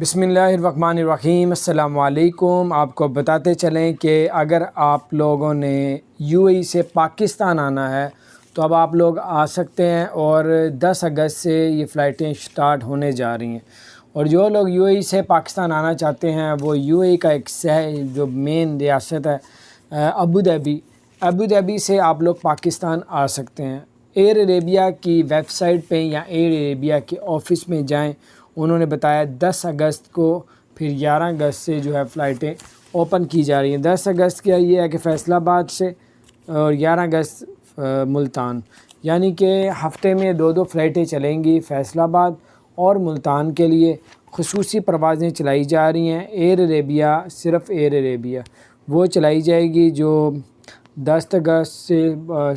بسم اللہ الرحمن الرحیم۔ السلام علیکم۔ آپ کو بتاتے چلیں کہ اگر آپ لوگوں نے یو اے ای سے پاکستان آنا ہے تو اب آپ لوگ آ سکتے ہیں، اور 10 اگست سے یہ فلائٹیں سٹارٹ ہونے جا رہی ہیں۔ اور جو لوگ یو اے ای سے پاکستان آنا چاہتے ہیں وہ یو اے ای کا ایک جو مین ریاست ہے ابو ظہبی سے آپ لوگ پاکستان آ سکتے ہیں۔ ایئر عربیہ کی ویب سائٹ پہ یا ایئر عربیہ کے آفس میں جائیں، انہوں نے بتایا 10 اگست کو، پھر 11 اگست سے جو ہے فلائٹیں اوپن کی جا رہی ہیں۔ 10 اگست کا یہ ہے کہ فیصل آباد سے، اور 11 اگست ملتان، یعنی کہ ہفتے میں 2 فلائٹیں چلیں گی۔ فیصل آباد اور ملتان کے لیے خصوصی پروازیں چلائی جا رہی ہیں۔ ایئر عربیہ، صرف ایئر عربیہ وہ چلائی جائے گی جو 10 اگست سے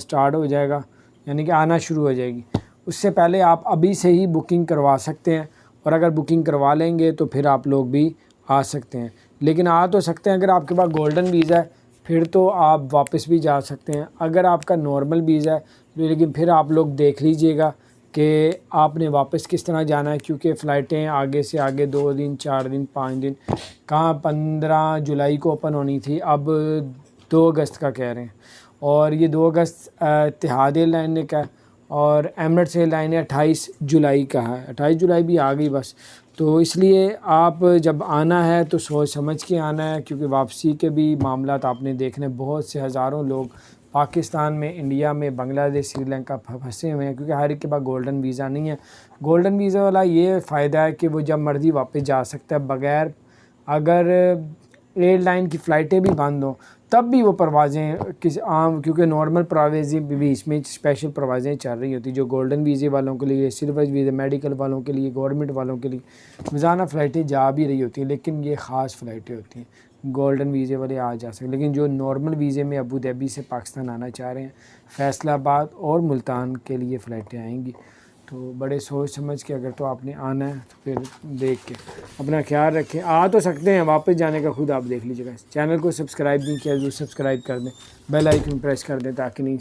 سٹارٹ ہو جائے گا، یعنی کہ آنا شروع ہو جائے گی۔ اس سے پہلے آپ ابھی سے ہی بکنگ کروا سکتے ہیں، اور اگر بکنگ کروا لیں گے تو پھر آپ لوگ بھی آ سکتے ہیں۔ لیکن آ تو سکتے ہیں، اگر آپ کے پاس گولڈن ویزا ہے پھر تو آپ واپس بھی جا سکتے ہیں۔ اگر آپ کا نارمل ویزا ہے لیکن پھر آپ لوگ دیکھ لیجئے گا کہ آپ نے واپس کس طرح جانا ہے، کیونکہ فلائٹیں آگے سے آگے 2 دن 4 دن 5 دن، کہاں 15 جولائی کو اوپن ہونی تھی، اب 2 اگست کا کہہ رہے ہیں۔ اور یہ 2 اگست اتحاد ایئر لائن نے کہا، اور ایمریٹس ایئر لائن نے 28 جولائی کا ہے۔ 28 جولائی بھی آ گئی بس، تو اس لیے آپ جب آنا ہے تو سوچ سمجھ کے آنا ہے، کیونکہ واپسی کے بھی معاملات آپ نے دیکھنے، بہت سے ہزاروں لوگ پاکستان میں، انڈیا میں، بنگلہ دیش، سری لنکا پھنسے ہوئے ہیں، کیونکہ ہر ایک کے پاس گولڈن ویزا نہیں ہے۔ گولڈن ویزا والا یہ فائدہ ہے کہ وہ جب مرضی واپس جا سکتا ہے بغیر، اگر ایئر لائن کی فلائٹیں بھی بند ہوں تب بھی وہ پروازیں کسی عام، کیونکہ نارمل پروازیں بھی اس میں اسپیشل پروازیں چل رہی ہوتی، جو گولڈن ویزے والوں کے لیے، سلور ویزے میڈیکل والوں کے لیے، گورنمنٹ والوں کے لیے روزانہ فلائٹیں جا بھی رہی ہوتی ہیں، لیکن یہ خاص فلائٹیں ہوتی ہیں۔ گولڈن ویزے والے آ جا سکتے، لیکن جو نارمل ویزے میں ابو ظہبی سے پاکستان آنا چاہ رہے ہیں، فیصل آباد اور ملتان کے لیے فلائٹیں آئیں گی۔ تو بڑے سوچ سمجھ کے اگر تو آپ نے آنا ہے تو پھر دیکھ کے اپنا خیال رکھیں۔ آ تو سکتے ہیں، واپس جانے کا خود آپ دیکھ لیجیے گا۔ چینل کو سبسکرائب نہیں کیا، جو سبسکرائب کر دیں، بیل آئیکن پریس کر دیں تاکہ نہیں